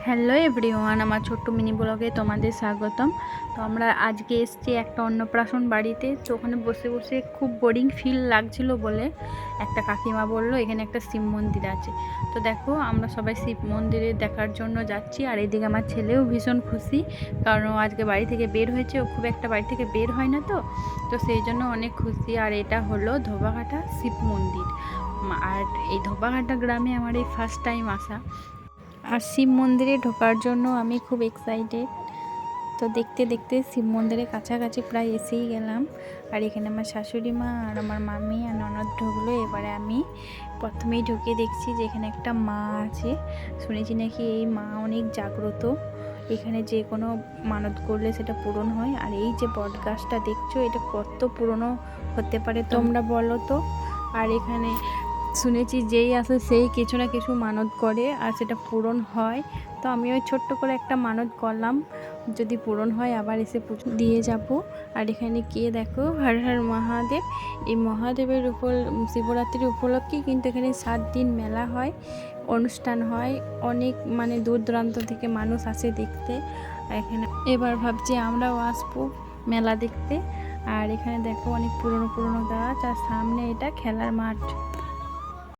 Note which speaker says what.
Speaker 1: Hello everyone, আমার ছোট্ট mini ব্লগে তোমাদের স্বাগতম। তো আমরা আজকে এসেছি একটা অন্নপ্রাশন বাড়িতে। তো ওখানে বসে বসে খুব বোরিং ফিল লাগছিল বলে একটা কাকিমা বলল এখানে একটা শিব মন্দির আছে। তো দেখো আমরা সবাই শিব মন্দিরে দেখার জন্য যাচ্ছি। আর এদিকে আমার ছেলেও ভীষণ খুশি, কারণ ও আজকে বাড়ি থেকে বের হয়েছে। ও খুব একটা বাড়ি থেকে বের হয় না, তো সেই জন্য অনেক খুশি। আর এটা হলো ধোবাঘাটা শিব মন্দির। আর এই ধোবাঘাটা গ্রামে আমার এই ফার্স্ট টাইম আসা। আর শিব মন্দিরে ঢোকার জন্য আমি খুব এক্সাইটেড। তো দেখতে দেখতে শিব মন্দিরের কাছাকাছি প্রায় এসেই গেলাম। আর এখানে আমার শাশুড়ি মা আর আমার মামি আর ননদ ঢুকলো। এবারে আমি প্রথমেই ঢুকে দেখছি যে এখানে একটা মা আছে। শুনেছি নাকি এই মা অনেক জাগ্রত, এখানে যে কোনো মানত করলে সেটা পূরণ হয়। আর এই যে বট গাছটা দেখছো, এটা কত পুরনো হতে পারে তোমরা বলো তো। আর এখানে শুনেছি যেই আসে সেই কিছু না কিছু মানত করে আর সেটা পূরণ হয়। তো আমি ওই ছোট্ট করে একটা মানত করলাম, যদি পূরণ হয় আবার এসে পুজো দিয়ে যাব। আর এখানে গিয়ে দেখো হর হর মহাদেব, এই মহাদেবের উপর শিবরাত্রির উপলক্ষে কিন্তু এখানে 7 দিন মেলা হয়, অনুষ্ঠান হয়। অনেক দূর দূরান্ত থেকে মানুষ আসে দেখতে এখানে। এবার ভাবছি আমরাও আসবো মেলা দেখতে। আর এখানে দেখো অনেক পুরনো পুরনো গাছ, আর সামনে এটা খেলার মাঠ।